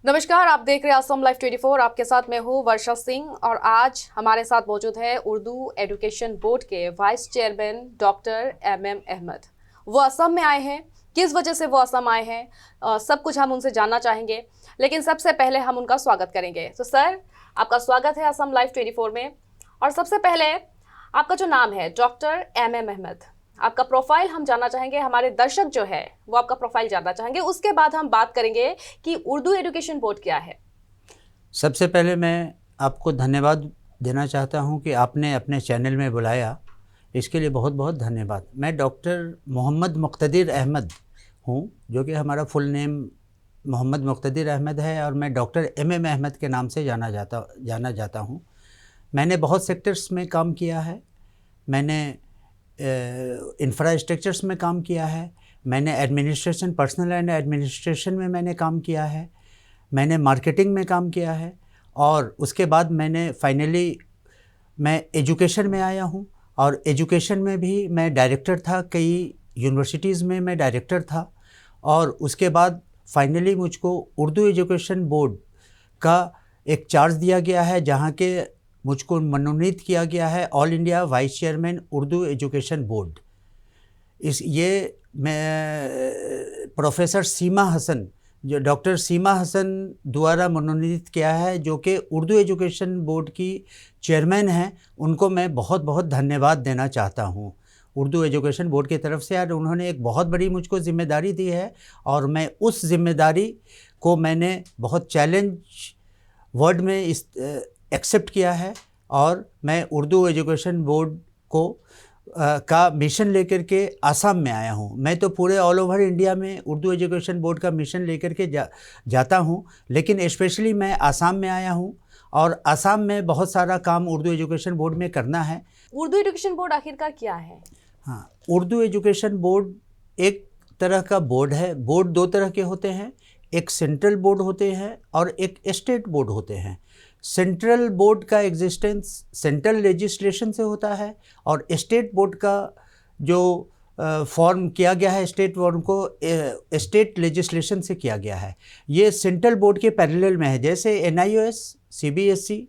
नमस्कार, आप देख रहे हैं असम लाइव 24। आपके साथ मैं हूँ वर्षा सिंह और आज हमारे साथ मौजूद है उर्दू एजुकेशन बोर्ड के vice chairman doctor MM Ahmad. वो असम में आए हैं, किस वजह से वो असम आए हैं, सब कुछ हम उनसे जानना चाहेंगे, लेकिन सबसे पहले हम उनका स्वागत करेंगे। तो सर, आपका स्वागत है असम लाइव 24 में। और सबसे पहले आपका जो नाम है डॉक्टर MM अहमद, आपका प्रोफाइल हम जानना चाहेंगे। हमारे दर्शक जो है वो आपका प्रोफाइल जानना चाहेंगे, उसके बाद हम बात करेंगे कि उर्दू एजुकेशन बोर्ड क्या है। सबसे पहले मैं आपको धन्यवाद देना चाहता हूं कि आपने अपने चैनल में बुलाया, इसके लिए बहुत बहुत धन्यवाद। मैं डॉक्टर मोहम्मद मुक़्तदिर अहमद हूं, जो कि हमारा फुल नेम मोहम्मद मुक़्तदिर अहमद है और मैं डॉक्टर MM अहमद के नाम से जाना जाता हूं। मैंने बहुत सेक्टर्स में काम किया है। मैंने इंफ्रास्ट्रक्चर्स में काम किया है, मैंने एडमिनिस्ट्रेशन, पर्सनल एंड एडमिनिस्ट्रेशन में मैंने काम किया है, मैंने मार्केटिंग में काम किया है और उसके बाद मैंने फाइनली मैं एजुकेशन में आया हूँ। और एजुकेशन में भी मैं डायरेक्टर था, कई यूनिवर्सिटीज़ में मैं डायरेक्टर था। और उसके बाद फाइनली मुझको उर्दू एजुकेशन बोर्ड का एक चार्ज दिया गया है, जहाँ के मुझको मनोनीत किया गया है all India vice chairman Urdu education board. मैं प्रोफेसर सीमा हसन, जो डॉक्टर सीमा हसन द्वारा मनोनीत किया है, जो कि उर्दू एजुकेशन बोर्ड की चेयरमैन हैं। उनको मैं बहुत बहुत धन्यवाद देना चाहता हूँ उर्दू एजुकेशन बोर्ड की तरफ से। यार, उन्होंने एक बहुत बड़ी मुझको ज़िम्मेदारी दी है और मैं उस ज़िम्मेदारी को मैंने बहुत चैलेंज वर्ड में एक्सेप्ट किया है और मैं उर्दू एजुकेशन बोर्ड को का मिशन लेकर के आसाम में आया हूँ। मैं तो पूरे ऑल ओवर इंडिया में उर्दू एजुकेशन बोर्ड का मिशन लेकर के जाता हूँ, लेकिन स्पेशली मैं आसाम में आया हूँ और आसाम में बहुत सारा काम उर्दू एजुकेशन बोर्ड में करना है। उर्दू एजुकेशन बोर्ड आखिरकार क्या है? हाँ, उर्दू एजुकेशन बोर्ड एक तरह का बोर्ड है। बोर्ड दो तरह के होते हैं, एक सेंट्रल बोर्ड होते हैं और एक स्टेट बोर्ड होते हैं। सेंट्रल बोर्ड का एग्जिस्टेंस सेंट्रल लेजिस्लेशन से होता है और स्टेट बोर्ड का जो फॉर्म किया गया है, स्टेट बोर्ड को स्टेट लेजिस्लेशन से किया गया है। ये सेंट्रल बोर्ड के पैरेलल में है, जैसे NIOS, CBSE,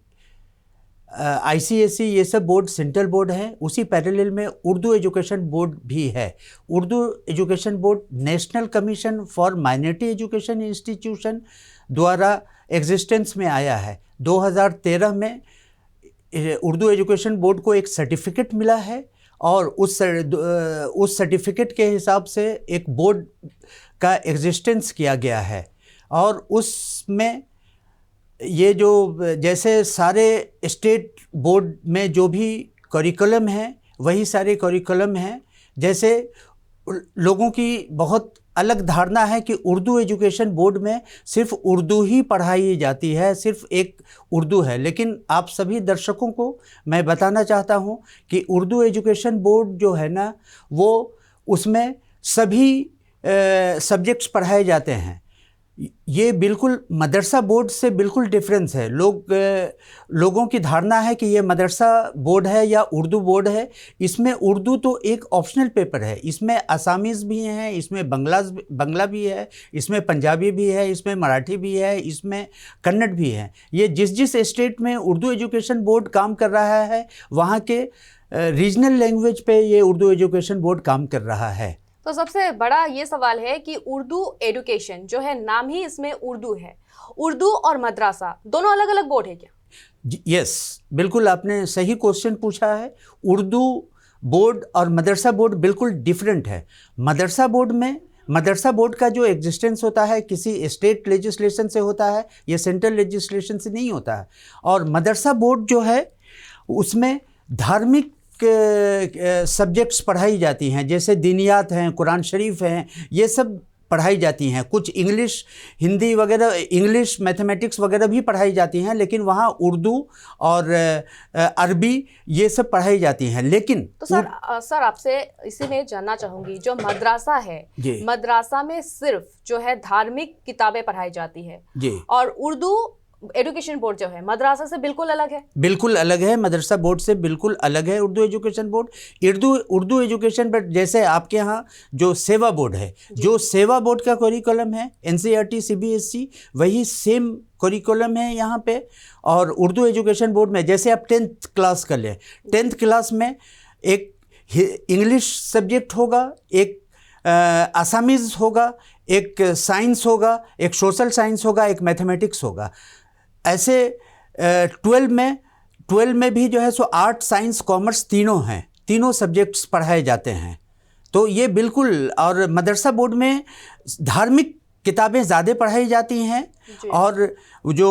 ICSE, ये सब बोर्ड सेंट्रल बोर्ड है। उसी पैरेलल में उर्दू एजुकेशन बोर्ड भी है। Urdu education board national commission for minority education institution द्वारा एग्जिस्टेंस में आया है। 2013 में उर्दू एजुकेशन बोर्ड को एक सर्टिफिकेट मिला है और उस सर्टिफिकेट के हिसाब से एक बोर्ड का एग्जिस्टेंस किया गया है। और उसमें ये जो जैसे सारे स्टेट बोर्ड में जो भी करिकुलम है, वही सारे करिकुलम हैं। जैसे लोगों की बहुत अलग धारणा है कि उर्दू एजुकेशन बोर्ड में सिर्फ उर्दू ही पढ़ाई जाती है, सिर्फ एक उर्दू है। लेकिन आप सभी दर्शकों को मैं बताना चाहता हूँ कि उर्दू एजुकेशन बोर्ड जो है ना, वो उसमें सभी सब्जेक्ट्स पढ़ाए जाते हैं। ये बिल्कुल मदरसा बोर्ड से बिल्कुल डिफरेंस है। लोगों की धारणा है कि ये मदरसा बोर्ड है या उर्दू बोर्ड है। इसमें उर्दू तो एक ऑप्शनल पेपर है, इसमें असामीज़ भी हैं, इसमें बंगला भी है, इसमें पंजाबी भी है, इसमें मराठी भी है, इसमें कन्नड़ भी है। ये जिस स्टेट में उर्दू एजुकेशन बोर्ड काम कर रहा है, वहाँ के रीजनल लैंग्वेज पे ये उर्दू एजुकेशन बोर्ड काम कर रहा है। तो सबसे बड़ा ये सवाल है कि उर्दू एजुकेशन जो है, नाम ही इसमें उर्दू है, उर्दू और मदरसा दोनों अलग अलग बोर्ड है क्या? यस, बिल्कुल आपने सही क्वेश्चन पूछा है। उर्दू बोर्ड और मदरसा बोर्ड बिल्कुल डिफरेंट है। मदरसा बोर्ड का जो एग्जिस्टेंस होता है किसी स्टेट लेजिस्लेशन से होता है, ये सेंट्रल लेजिस्लेशन से नहीं होता है। और मदरसा बोर्ड जो है उसमें धार्मिक सब्जेक्ट्स पढ़ाई जाती हैं, जैसे दीनियात हैं, कुरान शरीफ हैं, ये सब पढ़ाई जाती हैं। कुछ इंग्लिश, हिंदी वगैरह, इंग्लिश, मैथमेटिक्स वगैरह भी पढ़ाई जाती हैं, लेकिन वहाँ उर्दू और अरबी ये सब पढ़ाई जाती हैं। लेकिन तो सर आपसे इसी में जानना चाहूँगी, जो मदरसा है, मदरसा में सिर्फ जो है धार्मिक किताबें पढ़ाई जाती है और उर्दू एजुकेशन बोर्ड जो है मद्रासा से बिल्कुल अलग है। बिल्कुल अलग है, मदरसा बोर्ड से बिल्कुल अलग है Urdu education board. Urdu education board जैसे आपके यहाँ जो सेवा बोर्ड है, जो सेवा बोर्ड का करिकुलम है एनसीईआरटी सीबीएसई, वही सेम करिकुलम है यहाँ पे। और उर्दू एजुकेशन बोर्ड में जैसे आप 10th क्लास कर लें, 10th क्लास में एक इंग्लिश सब्जेक्ट होगा, एक असामीज़ होगा, एक साइंस होगा, एक सोशल साइंस होगा, एक मैथमेटिक्स होगा। ऐसे 12 में भी जो है सो आर्ट साइंस कॉमर्स तीनों हैं, तीनों सब्जेक्ट्स पढ़ाए जाते हैं। तो ये बिल्कुल, और मदरसा बोर्ड में धार्मिक किताबें ज़्यादा पढ़ाई जाती हैं और जो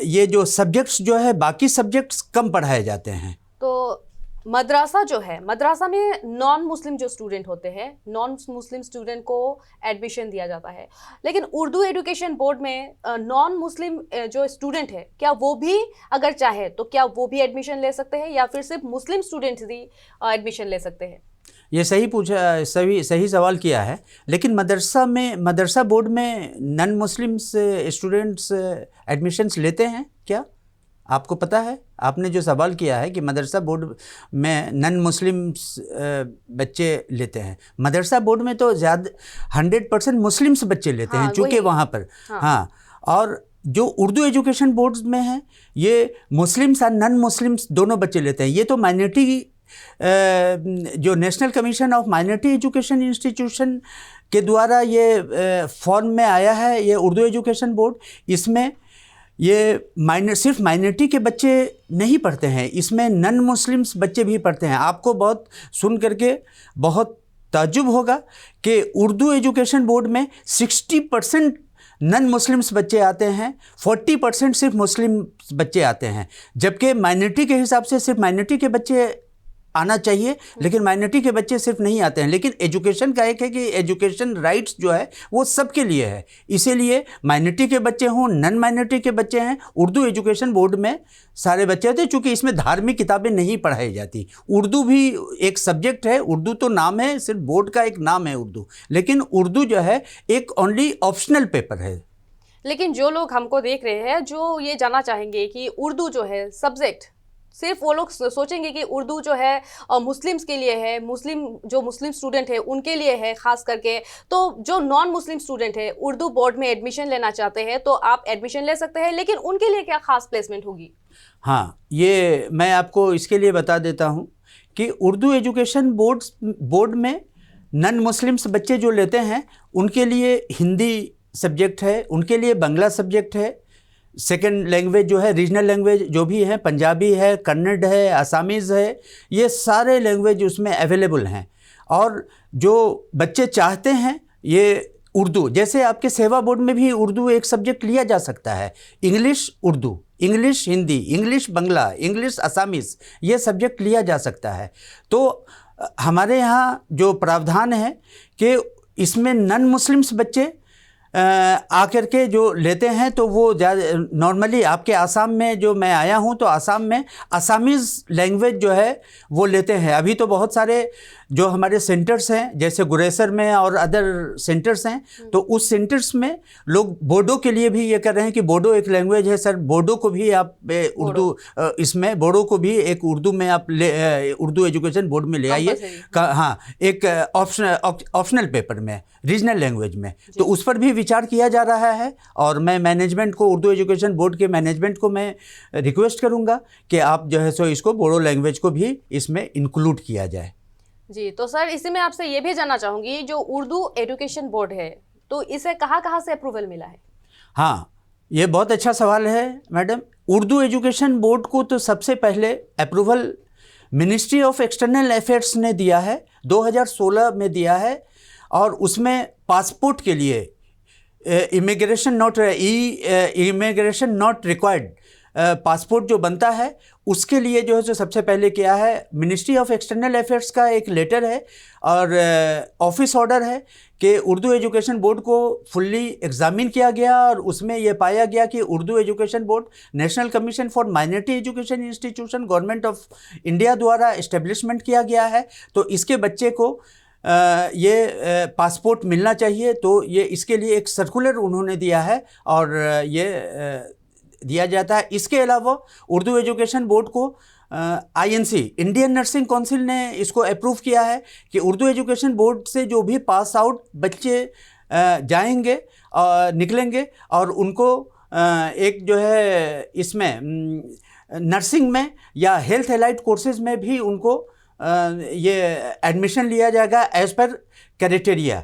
ये जो सब्जेक्ट्स जो है बाकी सब्जेक्ट्स कम पढ़ाए जाते हैं। तो मद्रासा जो है, मद्रासा में नॉन मुस्लिम जो स्टूडेंट होते हैं, नॉन मुस्लिम स्टूडेंट को एडमिशन दिया जाता है, लेकिन उर्दू एजुकेशन बोर्ड में नॉन मुस्लिम जो स्टूडेंट है, क्या वो भी अगर चाहे तो क्या वो भी एडमिशन ले सकते हैं या फिर सिर्फ मुस्लिम स्टूडेंट्स ही एडमिशन ले सकते हैं? ये सही सवाल किया है। लेकिन मदरसा बोर्ड में नॉन मुस्लिम्स स्टूडेंट्स एडमिशन्स लेते हैं क्या? आपको पता है? आपने जो सवाल किया है कि मदरसा बोर्ड में नॉन मुस्लिम्स बच्चे लेते हैं, मदरसा बोर्ड में तो ज़्यादा 100% मुस्लिम्स बच्चे लेते हैं, चूँकि वहाँ पर हाँ। और जो उर्दू एजुकेशन बोर्ड्स में है, ये मुस्लिम्स और नॉन मुस्लिम्स दोनों बच्चे लेते हैं। ये तो माइनॉरिटी जो national commission of minority education institution के द्वारा ये फॉर्म में आया है, ये उर्दू एजुकेशन बोर्ड। इसमें ये सिर्फ माइनॉरिटी के बच्चे नहीं पढ़ते हैं, इसमें नॉन मुस्लिम्स बच्चे भी पढ़ते हैं। आपको बहुत सुन करके बहुत ताज्जुब होगा कि उर्दू एजुकेशन बोर्ड में 60% नॉन मुस्लिम्स बच्चे आते हैं, 40% सिर्फ मुस्लिम बच्चे आते हैं। जबकि माइनॉरिटी के हिसाब से सिर्फ माइनॉरिटी के बच्चे आना चाहिए, लेकिन माइनॉरिटी के बच्चे सिर्फ नहीं आते हैं। लेकिन एजुकेशन का एक है कि एजुकेशन राइट्स जो है वो सबके लिए है, इसीलिए माइनॉरिटी के बच्चे हों, नॉन माइनॉरिटी के बच्चे हैं, उर्दू एजुकेशन बोर्ड में सारे बच्चे होते हैं। चूँकि इसमें धार्मिक किताबें नहीं पढ़ाई जाती, उर्दू भी एक सब्जेक्ट है, उर्दू तो नाम है, सिर्फ बोर्ड का एक नाम है उर्दू, लेकिन उर्दू जो है एक ओनली ऑप्शनल पेपर है। लेकिन जो लोग हमको देख रहे हैं, जो ये जानना चाहेंगे कि उर्दू जो है सब्जेक्ट, सिर्फ वो लोग सोचेंगे कि उर्दू जो है मुस्लिम्स के लिए है, मुस्लिम स्टूडेंट है उनके लिए है खास करके। तो जो नॉन मुस्लिम स्टूडेंट है उर्दू बोर्ड में एडमिशन लेना चाहते हैं तो आप एडमिशन ले सकते हैं, लेकिन उनके लिए क्या खास प्लेसमेंट होगी? हाँ, ये मैं आपको इसके लिए बता देता हूँ कि उर्दू एजुकेशन बोर्ड में नॉन मुस्लिम्स बच्चे जो लेते हैं उनके लिए हिंदी सब्जेक्ट है, उनके लिए बांग्ला सब्जेक्ट है, सेकेंड लैंग्वेज जो है रीजनल लैंग्वेज जो भी है, पंजाबी है, कन्नड़ है, असामीज़ है, ये सारे लैंग्वेज उसमें अवेलेबल हैं। और जो बच्चे चाहते हैं ये उर्दू, जैसे आपके सेवा बोर्ड में भी उर्दू एक सब्जेक्ट लिया जा सकता है, English Urdu, English Hindi, English Bangla, English Assamese, ये सब्जेक्ट लिया जा सकता है। तो हमारे यहाँ जो प्रावधान है कि इसमें नॉन मुस्लिम्स बच्चे आकर के जो लेते हैं तो वो नॉर्मली आपके आसाम में जो मैं आया हूँ तो आसाम में असामीज़ लैंग्वेज जो है वो लेते हैं। अभी तो बहुत सारे जो हमारे सेंटर्स हैं जैसे गुरेसर में और अदर सेंटर्स हैं, तो उस सेंटर्स में लोग बोडो के लिए भी ये कर रहे हैं कि बोडो एक लैंग्वेज है सर, बोडो को भी आप उर्दू इसमें बोडो को भी एक उर्दू में आप उर्दू एजुकेशन बोर्ड में ले आइए। हाँ, एक ऑप्शनल पेपर में रीजनल लैंग्वेज में, तो उस पर भी विचार किया जा रहा है। और मैं मैनेजमेंट को, उर्दू एजुकेशन बोर्ड के मैनेजमेंट को मैं रिक्वेस्ट करूँगा कि आप जो है सो इसको बोडो लैंग्वेज को भी इसमें इंक्लूड किया जाए। जी, तो सर इसी में आपसे ये भी जानना चाहूँगी, जो उर्दू एजुकेशन बोर्ड है तो इसे कहाँ से अप्रूवल मिला है? हाँ, ये बहुत अच्छा सवाल है मैडम। उर्दू एजुकेशन बोर्ड को तो सबसे पहले approval ministry of external affairs ने दिया है, 2016 में दिया है। और उसमें पासपोर्ट के लिए इमिग्रेशन नॉट रिक्वायर्ड पासपोर्ट जो बनता है उसके लिए जो है जो सबसे पहले किया है, मिनिस्ट्री ऑफ एक्सटर्नल अफेयर्स का एक लेटर है और ऑफिस ऑर्डर है कि उर्दू एजुकेशन बोर्ड को फुल्ली एग्जामिन किया गया और उसमें यह पाया गया कि Urdu education board national commission for minority education institution government of India द्वारा इस्टेब्लिशमेंट किया गया है। तो इसके बच्चे को ये पासपोर्ट मिलना चाहिए। तो ये इसके लिए एक सर्कुलर उन्होंने दिया है और ये दिया जाता है। इसके अलावा उर्दू एजुकेशन बोर्ड को INC इंडियन नर्सिंग काउंसिल ने इसको अप्रूव किया है कि उर्दू एजुकेशन बोर्ड से जो भी पास आउट बच्चे जाएंगे और निकलेंगे और उनको एक जो है इसमें नर्सिंग में या हेल्थ एलाइड कोर्सेज में भी उनको ये एडमिशन लिया जाएगा एज पर क्राइटेरिया।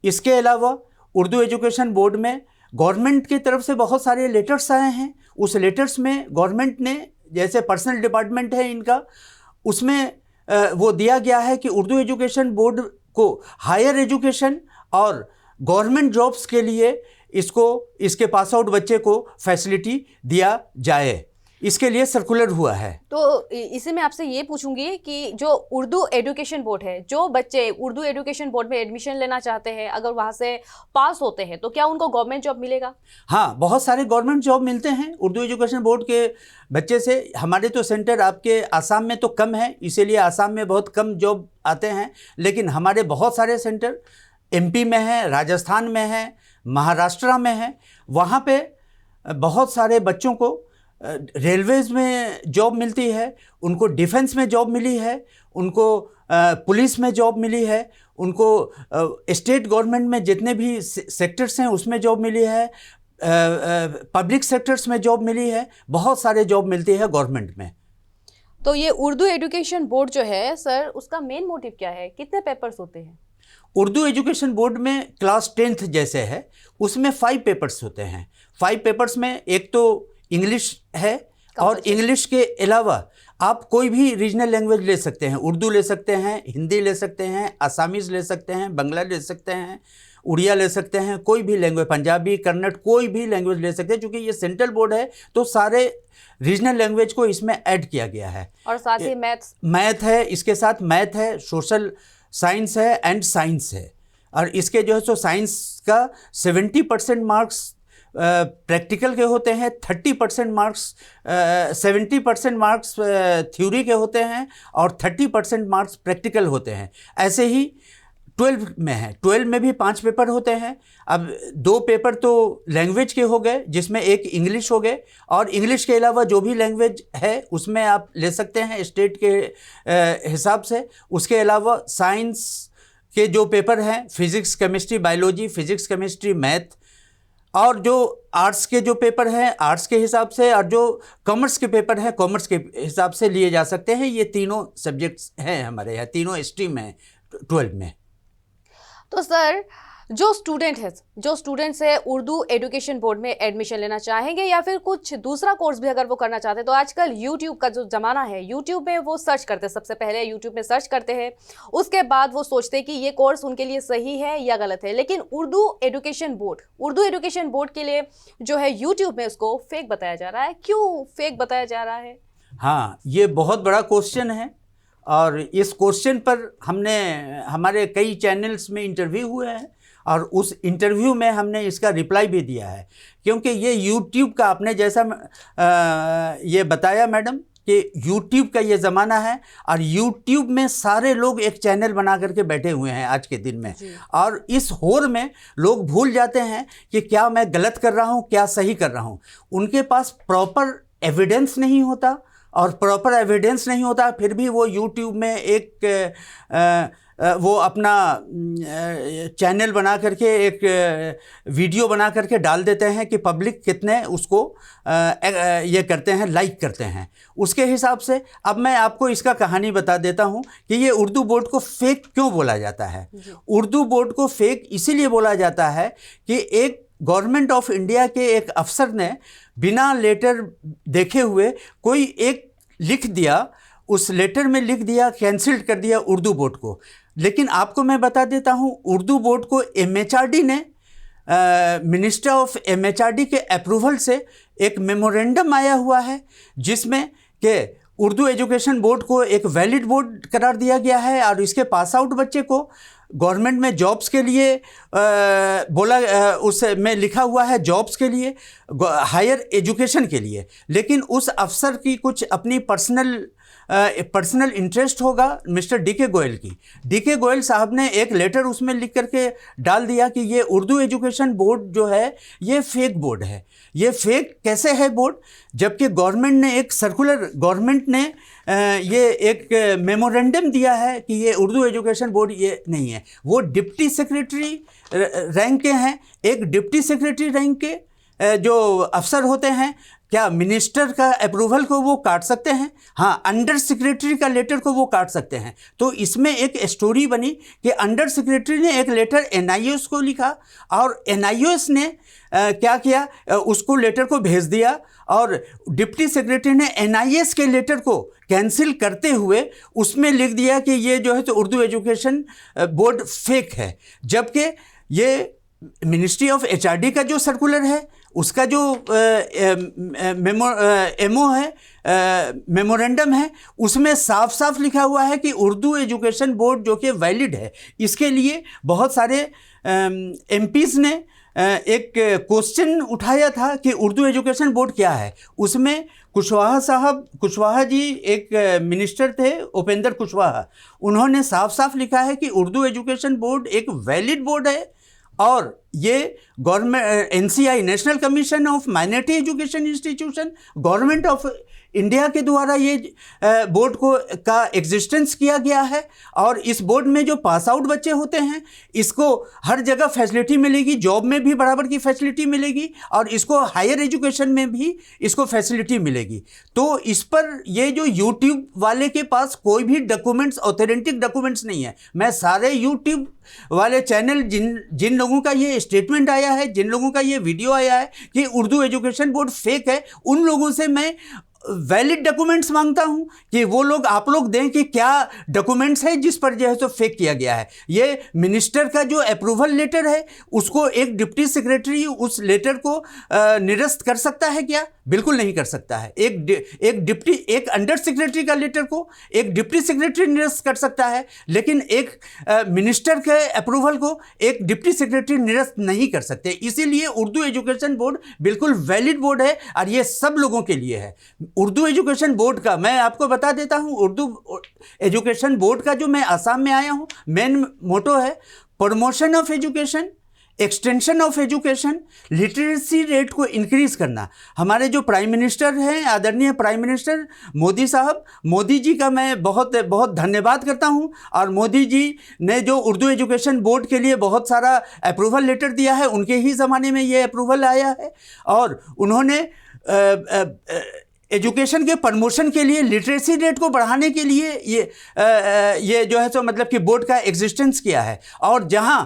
इसके अलावा उर्दू एजुकेशन बोर्ड में गवर्नमेंट की तरफ से बहुत सारे लेटर्स आए हैं। उस लेटर्स में गवर्नमेंट ने, जैसे पर्सनल डिपार्टमेंट है इनका, उसमें वो दिया गया है कि उर्दू एजुकेशन बोर्ड को हायर एजुकेशन और गवर्नमेंट जॉब्स के लिए इसके पास आउट बच्चे को फैसिलिटी दिया जाए। इसके लिए सर्कुलर हुआ है। तो इसी में आपसे ये पूछूंगी कि जो उर्दू एजुकेशन बोर्ड है, जो बच्चे उर्दू एजुकेशन बोर्ड में एडमिशन लेना चाहते हैं, अगर वहाँ से पास होते हैं तो क्या उनको गवर्नमेंट जॉब मिलेगा? हाँ, बहुत सारे गवर्नमेंट जॉब मिलते हैं उर्दू एजुकेशन बोर्ड के बच्चे से। हमारे तो सेंटर आपके आसाम में तो कम है, इसीलिए आसाम में बहुत कम जॉब आते हैं, लेकिन हमारे बहुत सारे सेंटर MP में है, राजस्थान में है, महाराष्ट्र में है। वहाँ पे बहुत सारे बच्चों को रेलवेज़ में जॉब मिलती है, उनको डिफेंस में जॉब मिली है, उनको पुलिस में जॉब मिली है, उनको स्टेट गवर्नमेंट में जितने भी सेक्टर्स हैं उसमें जॉब मिली है, पब्लिक सेक्टर्स में जॉब मिली है, बहुत सारे जॉब मिलती है गवर्नमेंट में। तो ये उर्दू एजुकेशन बोर्ड जो है सर, उसका मेन मोटिव क्या है? कितने पेपर्स होते हैं? उर्दू एजुकेशन बोर्ड में क्लास 10th जैसे है, उसमें 5 पेपर्स होते हैं। 5 पेपर्स में एक तो इंग्लिश है, और इंग्लिश के अलावा आप कोई भी रीजनल लैंग्वेज ले सकते हैं। उर्दू ले सकते हैं, हिंदी ले सकते हैं, आसामीज़ ले सकते हैं, बंगला ले सकते हैं, उड़िया ले सकते हैं, कोई भी लैंग्वेज, पंजाबी, कन्नड़, कोई भी लैंग्वेज ले सकते हैं। क्योंकि ये सेंट्रल बोर्ड है तो सारे रीजनल लैंग्वेज को इसमें ऐड किया गया है। और साथ ही मैथ है, इसके साथ मैथ है, सोशल साइंस है एंड साइंस है। और इसके जो है सो साइंस का 70% मार्क्स प्रैक्टिकल के होते हैं, 30% मार्क्स 70% मार्क्स थ्योरी के होते हैं और 30% मार्क्स प्रैक्टिकल होते हैं। ऐसे ही 12 में है, 12 में भी 5 पेपर होते हैं। अब 2 पेपर तो लैंग्वेज के हो गए, जिसमें एक इंग्लिश हो गए, और इंग्लिश के अलावा जो भी लैंग्वेज है उसमें आप ले सकते हैं स्टेट के हिसाब से। उसके अलावा साइंस के जो पेपर हैं, physics, chemistry, biology, physics, chemistry, math, और जो आर्ट्स के जो पेपर हैं आर्ट्स के हिसाब से, और जो कॉमर्स के पेपर हैं कॉमर्स के हिसाब से लिए जा सकते हैं। ये तीनों सब्जेक्ट्स हैं हमारे यहाँ, तीनों स्ट्रीम हैं 12 में। तो सर, जो स्टूडेंट्स है उर्दू एजुकेशन बोर्ड में एडमिशन लेना चाहेंगे या फिर कुछ दूसरा कोर्स भी अगर वो करना चाहते हैं, तो आजकल यूट्यूब का जो ज़माना है, यूट्यूब में वो सर्च करते हैं। सबसे पहले यूट्यूब में सर्च करते हैं, उसके बाद वो सोचते हैं कि ये कोर्स उनके लिए सही है या गलत है। लेकिन उर्दू एजुकेशन बोर्ड के लिए जो है यूट्यूब में उसको फेक बताया जा रहा है। क्यों फेक बताया जा रहा है? हाँ, ये बहुत बड़ा क्वेश्चन है, और इस क्वेश्चन पर हमारे कई चैनल्स में इंटरव्यू हुए हैं, और उस इंटरव्यू में हमने इसका रिप्लाई भी दिया है। क्योंकि ये यूट्यूब का, आपने जैसा ये बताया मैडम कि यूट्यूब का ये ज़माना है, और यूट्यूब में सारे लोग एक चैनल बना करके बैठे हुए हैं आज के दिन में। और इस होड़ में लोग भूल जाते हैं कि क्या मैं गलत कर रहा हूँ, क्या सही कर रहा हूँ। उनके पास प्रॉपर एविडेंस नहीं होता, और प्रॉपर एविडेंस नहीं होता फिर भी वो यूट्यूब में एक वो अपना चैनल बना करके एक वीडियो बना करके डाल देते हैं कि पब्लिक कितने उसको ये करते हैं, लाइक करते हैं। उसके हिसाब से अब मैं आपको इसका कहानी बता देता हूँ कि ये उर्दू बोर्ड को फेक क्यों बोला जाता है। उर्दू बोर्ड को फेक इसीलिए बोला जाता है कि एक गवर्नमेंट ऑफ इंडिया के एक अफसर ने बिना लेटर देखे हुए कोई एक लिख दिया, उस लेटर में लिख दिया, कैंसिल कर दिया उर्दू बोर्ड को। लेकिन आपको मैं बता देता हूँ, उर्दू बोर्ड को MHRD ने, मिनिस्टर ऑफ MHRD के अप्रूवल से एक मेमोरेंडम आया हुआ है, जिसमें कि उर्दू एजुकेशन बोर्ड को एक वैलिड बोर्ड करार दिया गया है, और इसके पास आउट बच्चे को गवर्नमेंट में जॉब्स के लिए उसमें लिखा हुआ है जॉब्स के लिए, हायर एजुकेशन के लिए, लेकिन उस अफसर की कुछ अपनी पर्सनल इंटरेस्ट होगा मिस्टर डी.के. गोयल की। डी.के. गोयल साहब ने एक लेटर उसमें लिख करके डाल दिया कि ये उर्दू एजुकेशन बोर्ड जो है ये फेक बोर्ड है। ये फेक कैसे है बोर्ड, जबकि गवर्नमेंट ने ये एक मेमोरेंडम दिया है कि ये उर्दू एजुकेशन बोर्ड ये नहीं है। वो डिप्टी सेक्रेटरी रैंक के हैं। एक डिप्टी सेक्रेटरी रैंक के जो अफसर होते हैं, क्या मिनिस्टर का अप्रूवल को वो काट सकते हैं? हाँ, अंडर सेक्रेटरी का लेटर को वो काट सकते हैं। तो इसमें एक स्टोरी बनी कि अंडर सेक्रेटरी ने एक लेटर एनआईओएस को लिखा और एनआईओएस ने क्या किया, उसको लेटर को भेज दिया और डिप्टी सेक्रेटरी ने एनआईएस के लेटर को कैंसिल करते हुए उसमें लिख दिया कि ये जो है तो उर्दू एजुकेशन बोर्ड फेक है। जबकि ये मिनिस्ट्री ऑफ एचआरडी का जो सर्कुलर है, उसका जो मेमोरेंडम है, उसमें साफ साफ लिखा हुआ है कि उर्दू एजुकेशन बोर्ड जो कि वैलिड है। इसके लिए बहुत सारे एमपीज़ ने एक क्वेश्चन उठाया था कि उर्दू एजुकेशन बोर्ड क्या है। उसमें कुशवाहा जी एक मिनिस्टर थे, उपेंद्र कुशवाहा, उन्होंने साफ साफ लिखा है कि उर्दू एजुकेशन बोर्ड एक वैलिड बोर्ड है और ये government NCI national commission of minority education institution government of India के द्वारा ये बोर्ड का एग्जिस्टेंस किया गया है। और इस बोर्ड में जो पास आउट बच्चे होते हैं, इसको हर जगह फैसिलिटी मिलेगी, जॉब में भी बराबर की फैसिलिटी मिलेगी और इसको हायर एजुकेशन में भी इसको फैसिलिटी मिलेगी। तो इस पर ये जो यूट्यूब वाले के पास कोई भी डॉक्यूमेंट्स, ऑथेंटिक डॉक्यूमेंट्स नहीं है। मैं सारे यूट्यूब वाले चैनल जिन लोगों का ये स्टेटमेंट आया है, जिन लोगों का ये वीडियो आया है कि उर्दू एजुकेशन बोर्ड फेक है, उन लोगों से मैं वैलिड डॉक्यूमेंट्स मांगता हूं कि वो लोग आप लोग दें कि क्या डॉक्यूमेंट्स है जिस पर जो है तो फेक किया गया है। ये मिनिस्टर का जो अप्रूवल लेटर है, उसको एक डिप्टी सेक्रेटरी उस लेटर को निरस्त कर सकता है क्या? बिल्कुल नहीं कर सकता है। एक अंडर सेक्रेटरी का लेटर को एक डिप्टी सेक्रेटरी निरस्त कर सकता है, लेकिन एक मिनिस्टर के अप्रूवल को एक डिप्टी सेक्रेटरी निरस्त नहीं कर सकते। इसीलिए उर्दू एजुकेशन बोर्ड बिल्कुल वैलिड बोर्ड है और ये सब लोगों के लिए है। उर्दू एजुकेशन बोर्ड का मैं आपको बता देता हूं, उर्दू एजुकेशन बोर्ड का जो मैं आसाम में आया हूं, मेन मोटो है promotion of education, extension of education, literacy rate को इंक्रीज करना। हमारे जो प्राइम मिनिस्टर हैं, आदरणीय प्राइम मिनिस्टर मोदी साहब, मोदी जी का मैं बहुत बहुत धन्यवाद करता हूं। और मोदी जी ने जो उर्दू एजुकेशन बोर्ड के लिए बहुत सारा अप्रूवल लेटर दिया है, उनके ही ज़माने में ये अप्रूवल आया है और उन्होंने एजुकेशन के प्रमोशन के लिए, लिटरेसी रेट को बढ़ाने के लिए ये जो है तो मतलब कि बोर्ड का एग्जिस्टेंस किया है। और जहां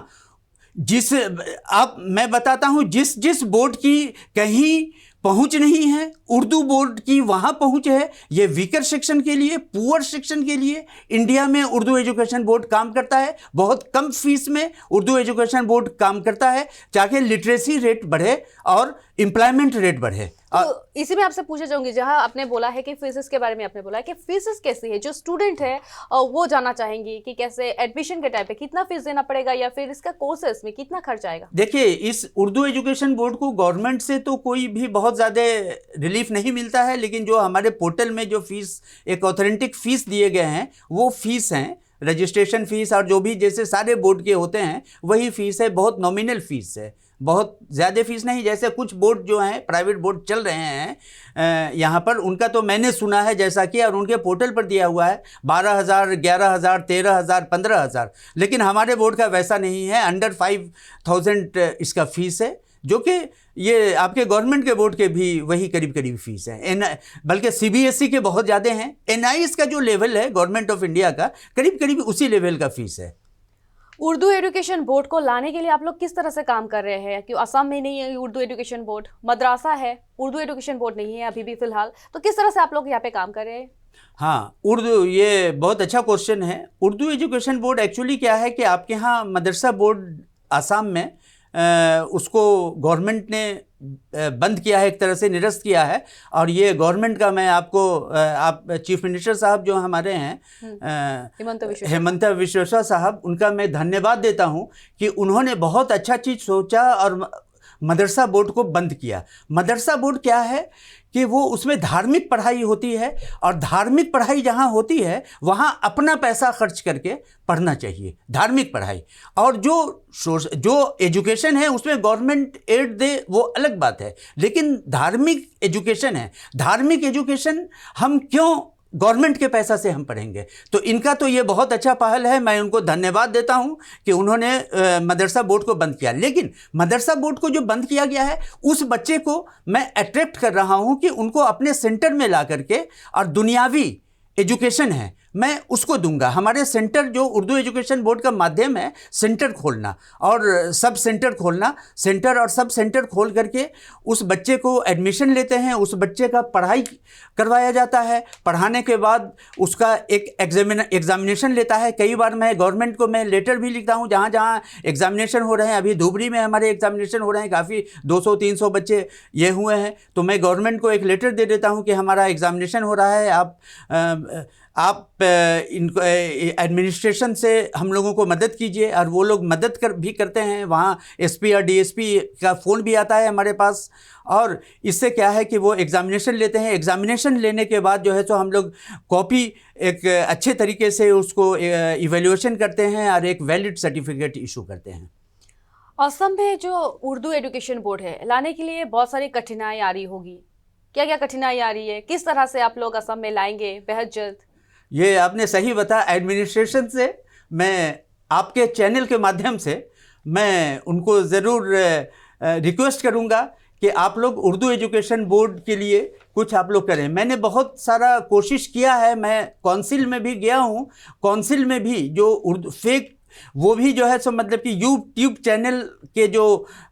मैं बताता हूं, जिस बोर्ड की कहीं पहुंच नहीं है, उर्दू बोर्ड की वहां पहुंच है। ये वीकर सेक्शन के लिए, पुअर सेक्शन के लिए इंडिया में उर्दू एजुकेशन बोर्ड काम करता है। बहुत कम फीस में उर्दू एजुकेशन बोर्ड काम करता है ताकि लिटरेसी रेट बढ़े और एम्प्लॉयमेंट रेट बढ़े। तो इसी में आपसे पूछना चाहूंगी, जहां आपने बोला है कि फीसेस के बारे में आपने बोला है कि फीसेस कैसी है, जो स्टूडेंट है वो जानना चाहेंगी कि कैसे एडमिशन के टाइम पे कितना फीस देना पड़ेगा या फिर इसका कोर्सेस में कितना खर्च आएगा? देखिए, इस उर्दू एजुकेशन बोर्ड को गवर्नमेंट से तो कोई भी बहुत ज़्यादा रिलीफ नहीं मिलता है, लेकिन जो हमारे पोर्टल में जो फीस, एक ऑथेंटिक फीस दिए गए हैं, वो फीस हैं रजिस्ट्रेशन फीस और जो भी जैसे सारे बोर्ड के होते हैं वही फीस है। बहुत नॉमिनल फीस है, बहुत ज़्यादा फीस नहीं। जैसे कुछ बोर्ड जो हैं, प्राइवेट बोर्ड चल रहे हैं यहाँ पर, उनका तो मैंने सुना है जैसा कि, और उनके पोर्टल पर दिया हुआ है 12,000, 11,000, 13,000, 15,000, लेकिन हमारे बोर्ड का वैसा नहीं है। अंडर 5,000 इसका फीस है, जो कि ये आपके गवर्नमेंट के बोर्ड के भी वही करीब करीब फीस है। बल्कि सीबीएसई के बहुत ज़्यादा हैं। एनआईएस का जो लेवल है गवर्नमेंट ऑफ इंडिया का, करीब करीब उसी लेवल का फीस है। उर्दू एजुकेशन बोर्ड को लाने के लिए आप लोग किस तरह से काम कर रहे हैं? क्यों असम में नहीं है उर्दू एजुकेशन बोर्ड, मद्रासा है, उर्दू एजुकेशन बोर्ड नहीं है अभी भी फिलहाल, तो किस तरह से आप लोग यहाँ पे काम कर रहे हैं? हाँ, उर्दू, ये बहुत अच्छा क्वेश्चन है। उर्दू एजुकेशन बोर्ड एक्चुअली क्या है कि आपके यहाँ मदरसा बोर्ड आसाम में उसको गवर्नमेंट ने बंद किया है, एक तरह से निरस्त किया है। और ये गवर्नमेंट का मैं आपको आप चीफ मिनिस्टर साहब जो हमारे हैं हेमंत विश्वेश्वर साहब, उनका मैं धन्यवाद देता हूँ कि उन्होंने बहुत अच्छा चीज़ सोचा और मदरसा बोर्ड को बंद किया। मदरसा बोर्ड क्या है कि वो उसमें धार्मिक पढ़ाई होती है, और धार्मिक पढ़ाई जहाँ होती है वहाँ अपना पैसा खर्च करके पढ़ना चाहिए, धार्मिक पढ़ाई। और जो एजुकेशन है उसमें गवर्नमेंट एड दे वो अलग बात है, लेकिन धार्मिक एजुकेशन है, धार्मिक एजुकेशन हम क्यों गवर्नमेंट के पैसा से हम पढ़ेंगे? तो इनका तो ये बहुत अच्छा पहल है, मैं उनको धन्यवाद देता हूं कि उन्होंने मदरसा बोर्ड को बंद किया। लेकिन मदरसा बोर्ड को जो बंद किया गया है, उस बच्चे को मैं अट्रैक्ट कर रहा हूं कि उनको अपने सेंटर में ला करके, और दुनियावी एजुकेशन है मैं उसको दूंगा। हमारे सेंटर जो उर्दू एजुकेशन बोर्ड का माध्यम है, सेंटर खोलना और सब सेंटर खोलना, सेंटर और सब सेंटर खोल करके उस बच्चे को एडमिशन लेते हैं, उस बच्चे का पढ़ाई करवाया जाता है। पढ़ाने के बाद उसका एक एग्जामिनेशन लेता है। कई बार मैं गवर्नमेंट को मैं लेटर भी लिखता हूँ, जहाँ जहाँ एग्जामिनेशन हो रहे हैं। अभी धुबरी में हमारे एग्जामिनेशन हो रहे हैं, काफ़ी 200-300 बच्चे ये हुए हैं, तो मैं गवर्नमेंट को एक लेटर दे देता हूँ कि हमारा एग्जामिनेशन हो रहा है, आप इनको एडमिनिस्ट्रेशन से हम लोगों को मदद कीजिए। और वो लोग मदद भी करते हैं। वहाँ एसपी और डीएसपी का फ़ोन भी आता है हमारे पास, और इससे क्या है कि वो एग्ज़ामिनेशन लेते हैं। एग्ज़ामिनेशन लेने के बाद जो है तो हम लोग कॉपी एक अच्छे तरीके से उसको इवैल्यूएशन करते हैं और एक वैलिड सर्टिफिकेट इशू करते हैं। असम में जो उर्दू एजुकेशन बोर्ड है लाने के लिए बहुत सारी कठिनाई आ रही होगी, क्या क्या कठिनाई आ रही है, किस तरह से आप लोग असम में लाएंगे बेहद जल्द? ये आपने सही बताया। एडमिनिस्ट्रेशन से मैं आपके चैनल के माध्यम से मैं उनको ज़रूर रिक्वेस्ट करूँगा कि आप लोग उर्दू एजुकेशन बोर्ड के लिए कुछ आप लोग करें। मैंने बहुत सारा कोशिश किया है, मैं काउंसिल में भी गया हूँ। काउंसिल में भी जो उर्दू फेक वो भी जो है सो मतलब कि यूट्यूब चैनल के जो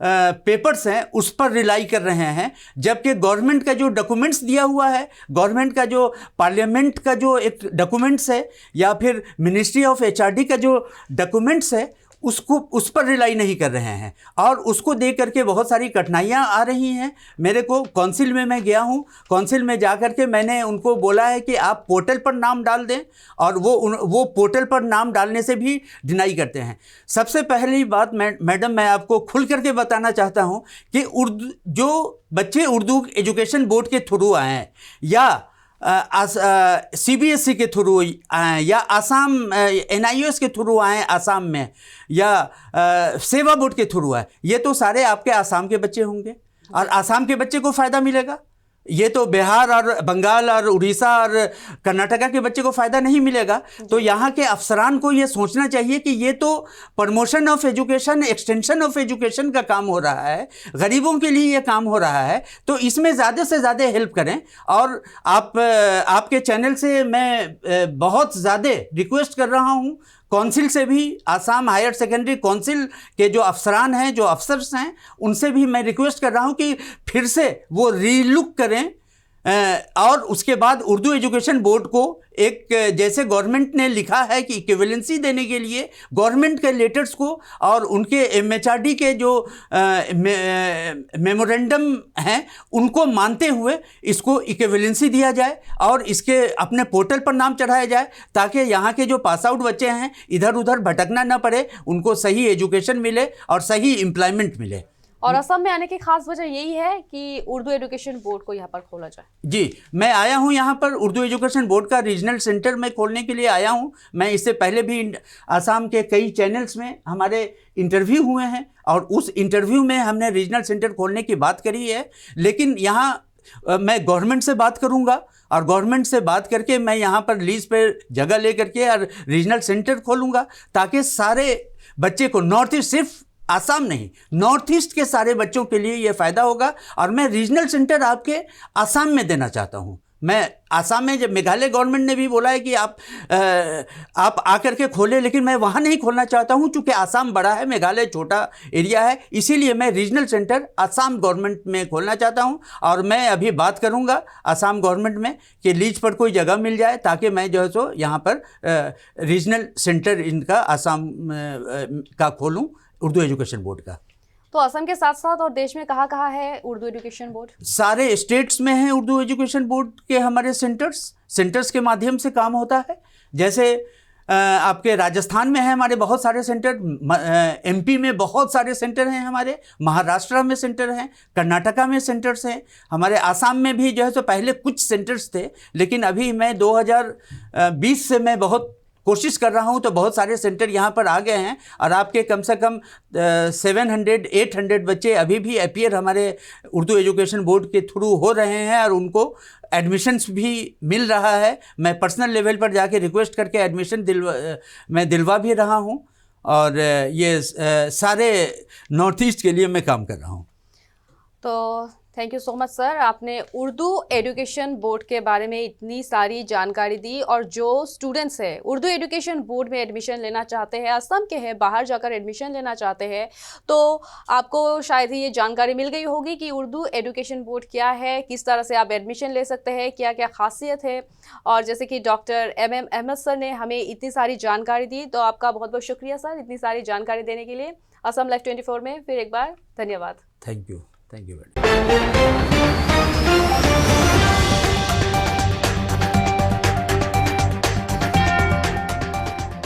पेपर्स हैं उस पर रिलाई कर रहे हैं, जबकि गवर्नमेंट का जो डॉक्यूमेंट्स दिया हुआ है, गवर्नमेंट का जो पार्लियामेंट का जो एक डॉक्यूमेंट्स है, या फिर मिनिस्ट्री ऑफ एचआरडी का जो डॉक्यूमेंट्स है, उसको उस पर रिलाई नहीं कर रहे हैं, और उसको देख करके बहुत सारी कठिनाइयाँ आ रही हैं मेरे को। काउंसिल में मैं गया हूँ, काउंसिल में जा कर के मैंने उनको बोला है कि आप पोर्टल पर नाम डाल दें, और वो पोर्टल पर नाम डालने से भी डिनाई करते हैं। सबसे पहली बात मैडम मैं आपको खुल करके बताना चाहता हूँ कि उर्दू जो बच्चे उर्दू एजुकेशन बोर्ड के थ्रू आए हैं, या CBSE के थ्रू आए, या आसाम NIOS के थ्रू आए आसाम में, या सेवा बोर्ड के थ्रू आए, ये तो सारे आपके आसाम के बच्चे होंगे, और आसाम के बच्चे को फ़ायदा मिलेगा। ये तो बिहार और बंगाल और उड़ीसा और कर्नाटका के बच्चे को फ़ायदा नहीं मिलेगा। तो यहाँ के अफसरान को ये सोचना चाहिए कि ये तो promotion of education, extension of education का काम हो रहा है, गरीबों के लिए ये काम हो रहा है, तो इसमें ज़्यादा से ज़्यादा हेल्प करें। और आपके चैनल से मैं बहुत ज़्यादा रिक्वेस्ट कर रहा हूँ, काउंसिल से भी, आसाम हायर सेकेंडरी काउंसिल के जो अफसरान हैं, जो अफसर्स हैं, उनसे भी मैं रिक्वेस्ट कर रहा हूं कि फिर से वो रीलुक करें, और उसके बाद उर्दू एजुकेशन बोर्ड को एक, जैसे गवर्नमेंट ने लिखा है कि इक्विवेलेंसी देने के लिए गवर्नमेंट के लेटर्स को और उनके MHRD के जो मेमोरेंडम हैं उनको मानते हुए इसको इक्विवेलेंसी दिया जाए, और इसके अपने पोर्टल पर नाम चढ़ाया जाए, ताकि यहाँ के जो पास आउट बच्चे हैं इधर उधर भटकना ना पड़े, उनको सही एजुकेशन मिले और सही एम्प्लॉयमेंट मिले। और असम में आने की खास वजह यही है कि उर्दू एजुकेशन बोर्ड को यहाँ पर खोला जाए। जी, मैं आया हूँ यहाँ पर उर्दू एजुकेशन बोर्ड का रीजनल सेंटर में खोलने के लिए आया हूँ। मैं इससे पहले भी आसाम के कई चैनल्स में हमारे इंटरव्यू हुए हैं, और उस इंटरव्यू में हमने रीजनल सेंटर खोलने की बात करी है। लेकिन यहाँ मैं गवर्नमेंट से बात करूँगा, और गवर्नमेंट से बात करके मैं यहाँ पर लीज पे जगह ले करके और रीजनल सेंटर खोलूँगा, ताकि सारे बच्चे को, नॉर्थ ईस्ट, सिर्फ आसाम नहीं, नॉर्थ ईस्ट के सारे बच्चों के लिए ये फ़ायदा होगा। और मैं रीजनल सेंटर आपके आसाम में देना चाहता हूँ। मैं आसाम में, जब मेघालय गवर्नमेंट ने भी बोला है कि आप आकर के खोलें, लेकिन मैं वहाँ नहीं खोलना चाहता हूँ, चूँकि आसाम बड़ा है, मेघालय छोटा एरिया है, इसीलिए मैं रीजनल सेंटर आसाम गवर्नमेंट में खोलना चाहता हूँ। और मैं अभी बात करूँगा आसाम गवर्नमेंट में कि लीज पर कोई जगह मिल जाए, ताकि मैं जो है सो यहाँ पर रीजनल सेंटर इनका आसाम का खोलूँ, उर्दू एजुकेशन बोर्ड का। तो असम के साथ साथ और देश में कहाँ है उर्दू एजुकेशन बोर्ड? सारे स्टेट्स में हैं उर्दू एजुकेशन बोर्ड के हमारे सेंटर्स के माध्यम से काम होता है। जैसे आपके राजस्थान में है हमारे बहुत सारे सेंटर, एमपी में बहुत सारे सेंटर हैं हमारे, महाराष्ट्र में सेंटर हैं, कर्नाटका में सेंटर्स हैं, हमारे आसाम में भी जो है तो पहले कुछ सेंटर्स थे, लेकिन अभी मैं 2020 से मैं बहुत कोशिश कर रहा हूं तो बहुत सारे सेंटर यहाँ पर आ गए हैं। और आपके कम से कम 700-800 बच्चे अभी भी अपीयर हमारे उर्दू एजुकेशन बोर्ड के थ्रू हो रहे हैं और उनको एडमिशन्स भी मिल रहा है। मैं पर्सनल लेवल पर जाके रिक्वेस्ट करके एडमिशन मैं दिलवा भी रहा हूं और ये सारे नॉर्थ ईस्ट के लिए मैं काम कर रहा हूं। तो thank you so much sir, आपने उर्दू एजुकेशन बोर्ड के बारे में इतनी सारी जानकारी दी। और जो स्टूडेंट्स हैं उर्दू एजुकेशन बोर्ड में एडमिशन लेना चाहते हैं, असम के हैं, बाहर जाकर एडमिशन लेना चाहते हैं, तो आपको शायद ही ये जानकारी मिल गई होगी कि उर्दू एजुकेशन बोर्ड क्या है, किस तरह से आप एडमिशन ले सकते हैं, क्या क्या खासियत है। और जैसे कि डॉक्टर MM अहमद सर ने हमें इतनी सारी जानकारी दी, तो आपका बहुत बहुत शुक्रिया सर इतनी सारी जानकारी देने के लिए। असम लाइव 24 में फिर एक बार धन्यवाद। Thank you very much.